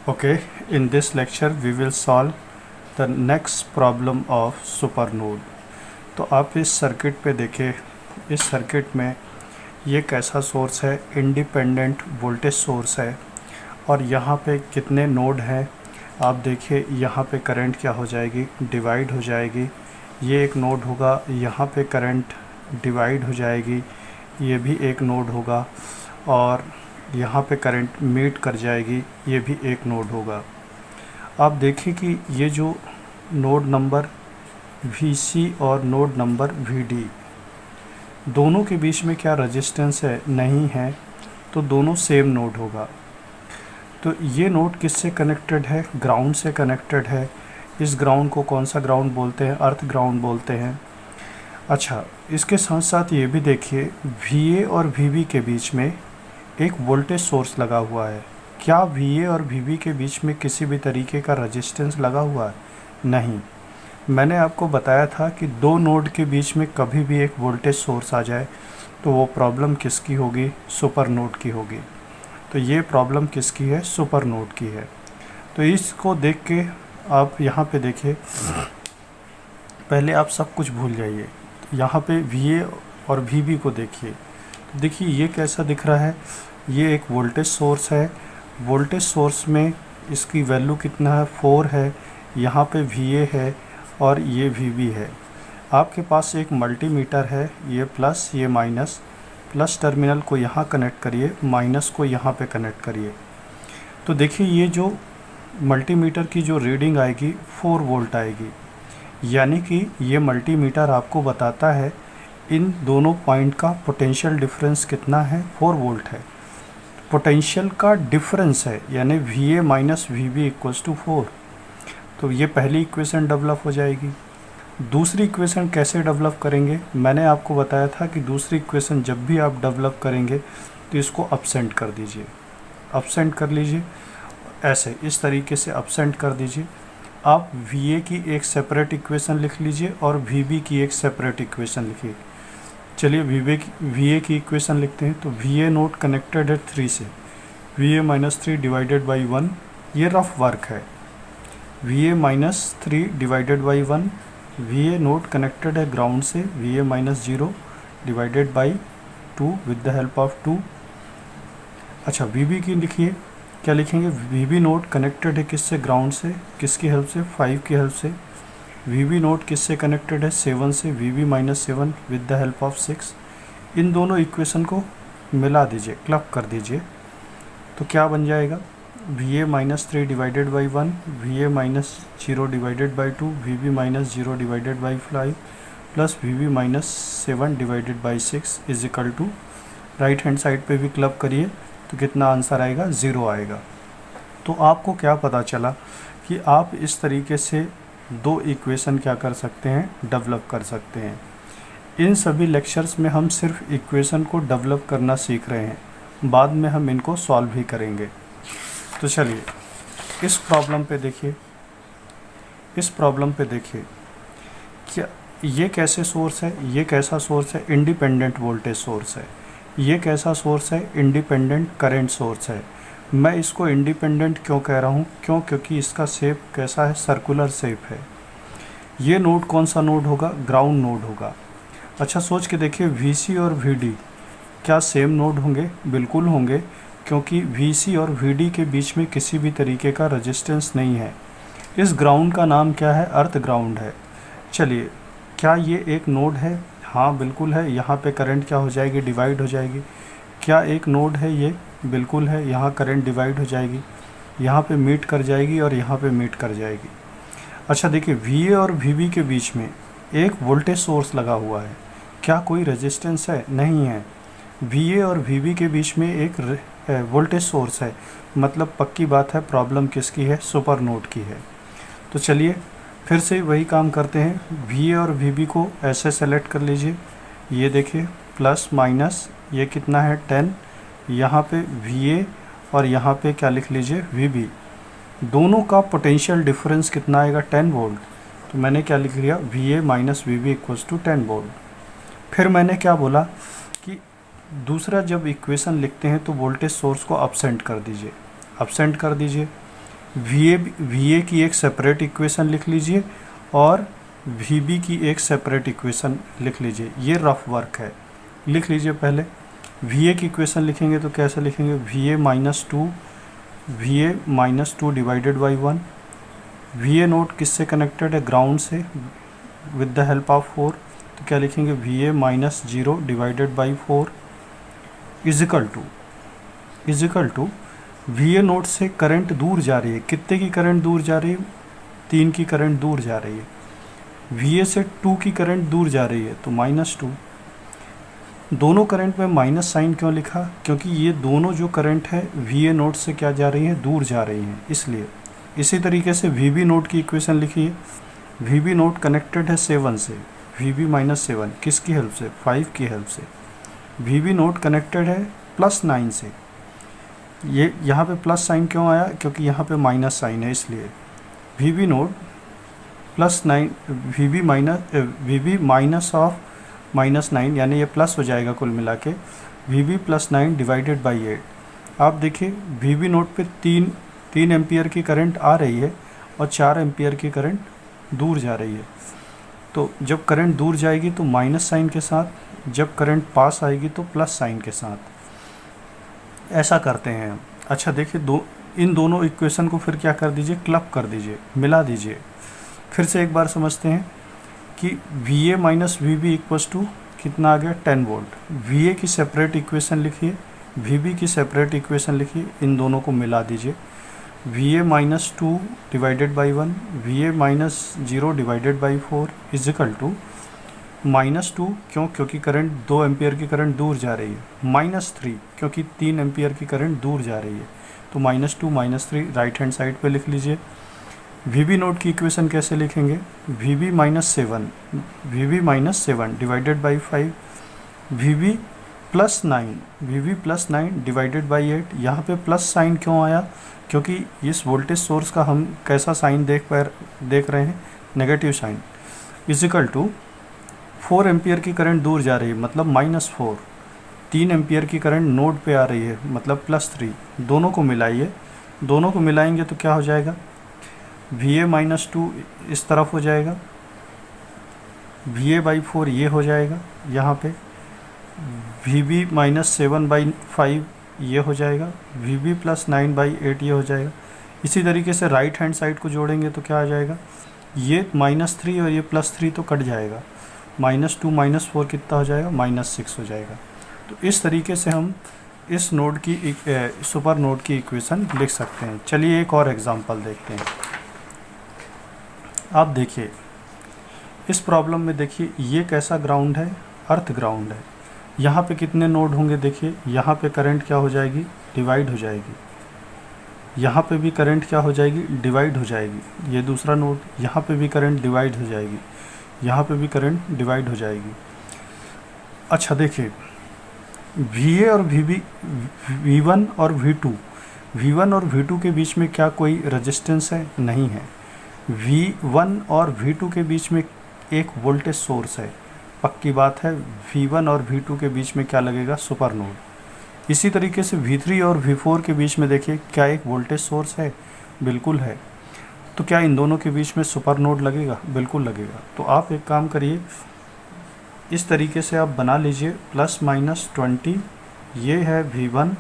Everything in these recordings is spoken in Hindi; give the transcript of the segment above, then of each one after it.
Okay, in this lecture we will solve the next problem of supernode। तो आप इस सर्किट पे देखिए, इस सर्किट में ये कैसा सोर्स है, इंडिपेंडेंट वोल्टेज सोर्स है और यहाँ पे कितने नोड हैं। आप देखिए यहाँ पे करंट क्या हो जाएगी, डिवाइड हो जाएगी। ये एक नोड होगा, यहाँ पे करंट डिवाइड हो जाएगी, ये भी एक नोड होगा और यहाँ पे करंट मीट कर जाएगी, ये भी एक नोड होगा। आप देखिए कि ये जो नोड नंबर VC और नोड नंबर VD दोनों के बीच में क्या रेजिस्टेंस है, नहीं है, तो दोनों सेम नोड होगा। तो ये नोड किससे कनेक्टेड है, ग्राउंड से कनेक्टेड है। इस ग्राउंड को कौन सा ग्राउंड बोलते हैं, अर्थ ग्राउंड बोलते हैं। अच्छा, इसके साथ साथ ये भी देखिए VA और VB के बीच में एक वोल्टेज सोर्स लगा हुआ है। क्या VA और VB के बीच में किसी भी तरीके का रेजिस्टेंस लगा हुआ है? नहीं। मैंने आपको बताया था कि दो नोड के बीच में कभी भी एक वोल्टेज सोर्स आ जाए तो वो प्रॉब्लम किसकी होगी, सुपर नोड की होगी। तो ये प्रॉब्लम किसकी है, सुपर नोड की है। तो इसको देख के आप यहाँ पे देखिए, पहले आप सब कुछ भूल जाइए। यहाँ पे VA और VB को देखिए, तो देखिए ये कैसा दिख रहा है, ये एक वोल्टेज सोर्स है। वोल्टेज सोर्स में इसकी वैल्यू कितना है, 4 है। यहाँ पे VA है और ये VB है। आपके पास एक मल्टीमीटर है, ये प्लस ये माइनस। प्लस टर्मिनल को यहाँ कनेक्ट करिए, माइनस को यहाँ पे कनेक्ट करिए। तो देखिए ये जो मल्टीमीटर की जो रीडिंग आएगी 4 वोल्ट आएगी, यानी कि ये मल्टीमीटर आपको बताता है इन दोनों पॉइंट का पोटेंशियल डिफरेंस कितना है, 4 वोल्ट है। पोटेंशियल का डिफरेंस है, यानी VA minus VB equals to 4। तो ये पहली इक्वेशन डेवलप हो जाएगी। दूसरी इक्वेशन कैसे डेवलप करेंगे, मैंने आपको बताया था कि दूसरी इक्वेशन जब भी आप डेवलप करेंगे तो इसको अपसेंट कर दीजिए, अपसेंट कर लीजिए। ऐसे इस तरीके से अपसेंट कर दीजिए। आप VA की एक सेपरेट इक्वेशन लिख लीजिए और VB की एक सेपरेट इक्वेशन लिखिए। चलिए VA की इक्वेशन लिखते हैं। तो VA नोड कनेक्टेड है 3 से, VA माइनस 3 डिवाइडेड बाई 1, ये रफ वर्क है। VA minus 3 divided by 1, VA node connected है ग्राउंड से, VA minus 0 divided by 2 with the help of 2। अच्छा, VB की लिखिए, क्या लिखेंगे, VB नोड कनेक्टेड है किससे, ग्राउंड से, किसकी हेल्प से, 5 की हेल्प से। VB नोड किससे कनेक्टेड है, 7 से, VB minus 7 with the help of 6। इन दोनों इक्वेशन को मिला दीजिए, क्लब कर दीजिए। तो क्या बन जाएगा, VA minus 3 divided by 1, VA minus 0 divided by 2, VB minus 0 divided by 5 plus VB minus 7 divided by 6 is equal to, right hand side पे भी क्लब करिए तो कितना आंसर आएगा, 0 आएगा। तो आपको क्या पता चला कि आप इस तरीके से दो इक्वेशन क्या कर सकते हैं, डेवलप कर सकते हैं। इन सभी लेक्चर्स में हम सिर्फ इक्वेशन को डेवलप करना सीख रहे हैं, बाद में हम इनको सॉल्व भी करेंगे। तो चलिए इस प्रॉब्लम पे देखिए, इस प्रॉब्लम पे देखिए, क्या ये कैसे सोर्स है, ये कैसा सोर्स है, इंडिपेंडेंट वोल्टेज सोर्स है। ये कैसा सोर्स है, इंडिपेंडेंट करंट सोर्स है। मैं इसको इंडिपेंडेंट क्यों कह रहा हूँ, क्योंकि इसका शेप कैसा है, सर्कुलर शेप है। ये नोड कौन सा नोड होगा, ग्राउंड नोड होगा। अच्छा, सोच के देखिए VC और VD क्या सेम नोड होंगे, बिल्कुल होंगे, क्योंकि VC और VD के बीच में किसी भी तरीके का रेजिस्टेंस नहीं है। इस ग्राउंड का नाम क्या है, अर्थ ग्राउंड है। चलिए, क्या ये एक नोड है, हाँ बिल्कुल है। यहाँ पे करंट क्या हो जाएगी, डिवाइड हो जाएगी। क्या एक नोड है ये, बिल्कुल है। यहाँ करंट डिवाइड हो जाएगी, यहाँ पे मीट कर जाएगी और यहाँ पे मीट कर जाएगी। अच्छा देखिए, VA और VB के बीच में एक वोल्टेज सोर्स लगा हुआ है। क्या कोई रेजिस्टेंस है, नहीं है। VA और VB के बीच में एक वोल्टेज सोर्स है, मतलब पक्की बात है प्रॉब्लम किसकी है, सुपर नोड की है। तो चलिए फिर से वही काम करते हैं। VA और VB को ऐसे सेलेक्ट कर लीजिए। ये देखिए प्लस माइनस, ये कितना है 10, यहाँ पे VA और यहाँ पे क्या लिख लीजिए, VB। दोनों का पोटेंशियल डिफरेंस कितना आएगा, 10 वोल्ट। तो मैंने क्या लिख लिया, VA minus VB equals to 10 volt. फिर मैंने क्या बोला कि दूसरा जब इक्वेशन लिखते हैं तो वोल्टेज सोर्स को अपसेंट कर दीजिए, अपसेंट कर दीजिए। वी ए की एक सेपरेट इक्वेशन लिख लीजिए और वी बी की एक सेपरेट इक्वेशन लिख लीजिए। ये रफ वर्क है, लिख लीजिए। पहले वी ए की इक्वेशन लिखेंगे तो कैसे लिखेंगे, V A minus two divided by 1। V A node किससे कनेक्टेड है, ग्राउंड से, विद द हेल्प ऑफ 4। तो क्या लिखेंगे, V A minus 0 divided by 4 is equal to V A node से करंट दूर जा रही है। कितने की करंट दूर जा रही है, 3 की करंट दूर जा रही है। वी ए से 2 की करंट दूर जा रही है तो -2। दोनों करंट में माइनस साइन क्यों लिखा, क्योंकि ये दोनों जो करंट है वी ए नोट से क्या जा रही है, दूर जा रही हैं, इसलिए। इसी तरीके से वी बी नोट की इक्वेशन लिखिए। वी बी नोट कनेक्टेड है 7 से, वी बी -7 किसकी हेल्प से, 5 की हेल्प से। वी बी नोट कनेक्टेड है +9 से। ये यहाँ पे प्लस साइन क्यों आया, क्योंकि यहाँ पे माइनस साइन है, इसलिए। V B node +9, V B minus of -9, यानी ये प्लस हो जाएगा कुल मिला के। V B +9 divided by 8। आप देखिए वी बी नोट पे 3 एम्पियर की करंट आ रही है और 4 एम्पियर की करंट दूर जा रही है। तो जब करंट दूर जाएगी तो माइनस साइन के साथ, जब करंट पास आएगी तो प्लस साइन के साथ। ऐसा करते हैं। अच्छा देखिए, इन दोनों इक्वेशन को फिर क्या कर दीजिए, क्लब कर दीजिए, मिला दीजिए। फिर से एक बार समझते हैं कि V A minus V B equals to कितना आ गया, 10 वोल्ट। वी ए की सेपरेट इक्वेशन लिखिए, वी बी की सेपरेट इक्वेशन लिखिए, इन दोनों को मिला दीजिए। V A -2 divided by 1, V A -0 divided by 4 is equal to -2 क्यों, क्योंकि करंट 2 एम्पियर की करंट दूर जा रही है। -3 क्योंकि 3 एम्पियर की करंट दूर जा रही है। तो -2 -3 राइट हैंड साइड पे लिख लीजिए। वी बी नोट की इक्वेशन कैसे लिखेंगे, V B -7 divided by 5, V B +9 divided by 8। यहाँ पे प्लस साइन क्यों आया, क्योंकि इस वोल्टेज सोर्स का हम कैसा साइन देख रहे हैं, negative sign. Is equal to 4 ampere की करंट दूर जा रही है, मतलब -4। 3 एम्पियर की करंट नोड पे आ रही है, मतलब +3। दोनों को मिलाइए, दोनों को मिलाएंगे तो क्या हो जाएगा, वी ए -2 इस तरफ हो जाएगा, वी ए बाई 4 ये हो जाएगा, यहाँ पे वी बी -7/5 ये हो जाएगा, वी बी +9 बाई 8 ये हो जाएगा। इसी तरीके से राइट हैंड साइड को जोड़ेंगे तो क्या आ जाएगा, ये -3 और ये +3 तो कट जाएगा, -2 -4 कितना हो जाएगा, -6 हो जाएगा। तो इस तरीके से हम इस नोड की सुपर नोड की इक्वेशन लिख सकते हैं। चलिए एक और एग्जांपल देखते हैं। आप देखिए इस प्रॉब्लम में, देखिए ये कैसा ग्राउंड है, अर्थ ग्राउंड है। यहाँ पे कितने नोड होंगे, देखिए यहाँ पे करंट क्या हो जाएगी, डिवाइड हो जाएगी। यहाँ पे भी करंट क्या हो जाएगी, डिवाइड हो जाएगी। ये दूसरा नोड, यहाँ पे भी करंट डिवाइड हो जाएगी, यहाँ पे भी करंट डिवाइड हो जाएगी। अच्छा देखिए, वी ए और वी बी, V1 और V2 और V2 के बीच में क्या कोई रेजिस्टेंस है, नहीं है। V1 और V2 के बीच में एक वोल्टेज सोर्स है, पक्की बात है। V1 और V2 के बीच में क्या लगेगा, सुपर नोड। इसी तरीके से V3 और V4 के बीच में देखिए क्या एक वोल्टेज सोर्स है, बिल्कुल है। तो क्या इन दोनों के बीच में सुपर नोड लगेगा, बिल्कुल लगेगा। तो आप एक काम करिए, इस तरीके से आप बना लीजिए, +-20 ये है V1,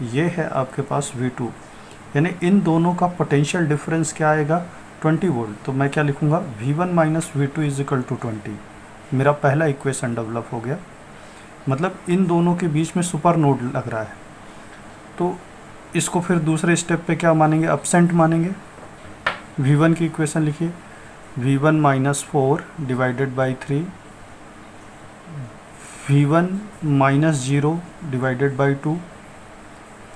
ये है आपके पास V2, यानी इन दोनों का पोटेंशियल डिफरेंस क्या आएगा, 20 वोल्ट। तो मैं क्या लिखूँगा, V1 - V2 इजिकल टू 20। मेरा पहला इक्वेशन डेवलप हो गया, मतलब इन दोनों के बीच में सुपर नोड लग रहा है। तो इसको फिर दूसरे स्टेप पे क्या मानेंगे, अपसेंट मानेंगे। V1 की इक्वेशन लिखिए, V1 -4 divided by 3, V1 -0 divided by 2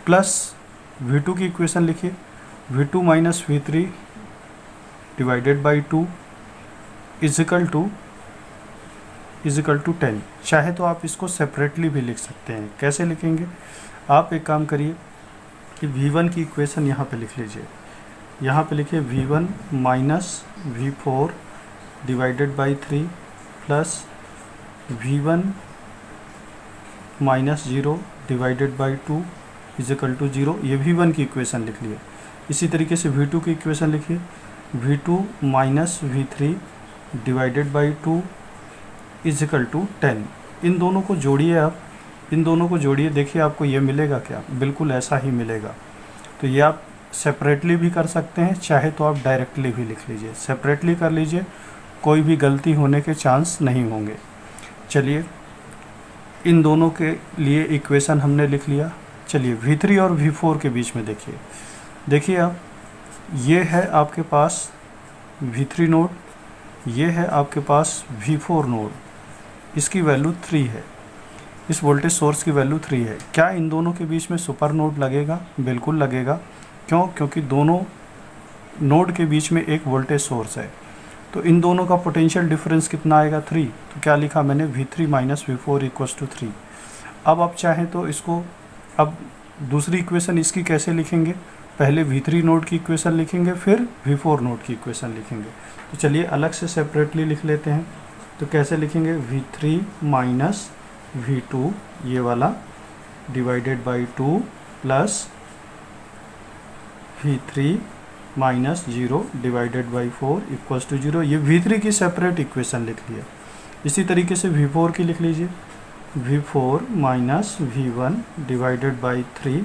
plus V2 की इक्वेशन लिखिए, V2 - V3 divided by 2 is equal to 10। चाहे तो आप इसको सेपरेटली भी लिख सकते हैं। कैसे लिखेंगे, आप एक काम करिए कि V1 की इक्वेशन यहाँ पे लिख लीजिए, यहाँ पे लिखिए V1 -V4 divided by 3 plus V1 -0 divided by 2 is equal to 0। ये V1 की इक्वेशन लिख लिए। इसी तरीके से V2 की इक्वेशन लिखिए, V2 minus V3 divided by 2 is equal to 10। इन दोनों को जोड़िए आप, इन दोनों को जोड़िए, देखिए आपको ये मिलेगा क्या, बिल्कुल ऐसा ही मिलेगा। तो ये आप सेपरेटली भी कर सकते हैं, चाहे तो आप डायरेक्टली भी लिख लीजिए। सेपरेटली कर लीजिए, कोई भी गलती होने के चांस नहीं होंगे। चलिए इन दोनों के लिए इक्वेशन हमने लिख लिया। चलिए V3 और V4 के बीच में देखिए आप, ये है आपके पास V3 नोड, ये है आपके पास V4 नोड, इसकी वैल्यू 3 है, इस वोल्टेज सोर्स की वैल्यू 3 है। क्या इन दोनों के बीच में सुपर नोड लगेगा? बिल्कुल लगेगा। क्यों? क्योंकि दोनों नोड के बीच में एक वोल्टेज सोर्स है। तो इन दोनों का पोटेंशियल डिफरेंस कितना आएगा? 3। तो क्या लिखा मैंने? V3 minus V4 equals to 3। अब आप चाहें तो इसको, अब दूसरी इक्वेशन इसकी कैसे लिखेंगे? पहले V3 नोड की इक्वेशन लिखेंगे, फिर V4 नोड की इक्वेशन लिखेंगे। तो चलिए अलग से सेपरेटली लिख लेते हैं। तो कैसे लिखेंगे? V3 माइनस V2 ये वाला divided by 2 plus V3 minus 0 divided by 4 equals to 0। ये V3 की सेपरेट इक्वेशन लिख लिया। इसी तरीके से V4 की लिख लीजिए, V4 minus V1 divided by 3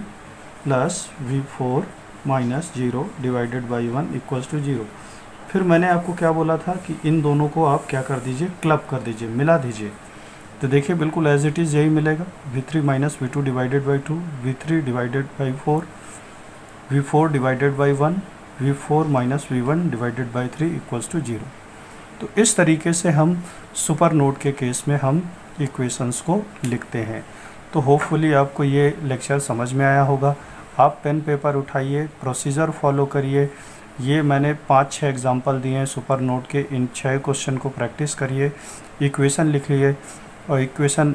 plus V4 minus 0 divided by 1 equals to 0। फिर मैंने आपको क्या बोला था कि इन दोनों को आप क्या कर दीजिए? क्लब कर दीजिए, मिला दीजिए। तो देखिए बिल्कुल एज इट इज़ यही मिलेगा। V3 minus V2 divided by 2, V3 divided by 4, V4 divided by 1, V4 minus V1 divided by 3 equals to 0। तो इस तरीके से हम सुपर नोड के केस में हम इक्वेशंस को लिखते हैं। तो होपफुली आपको ये लेक्चर समझ में आया होगा। आप पेन पेपर उठाइए, प्रोसीजर फॉलो करिए। ये मैंने 5-6 एग्जांपल दिए हैं सुपर नोड के, इन 6 क्वेश्चन को प्रैक्टिस करिए, इक्वेशन लिखिए और इक्वेशन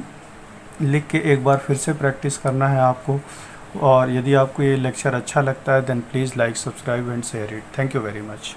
लिख के एक बार फिर से प्रैक्टिस करना है आपको। और यदि आपको ये लेक्चर अच्छा लगता है then please like, subscribe and share it. Thank you very much.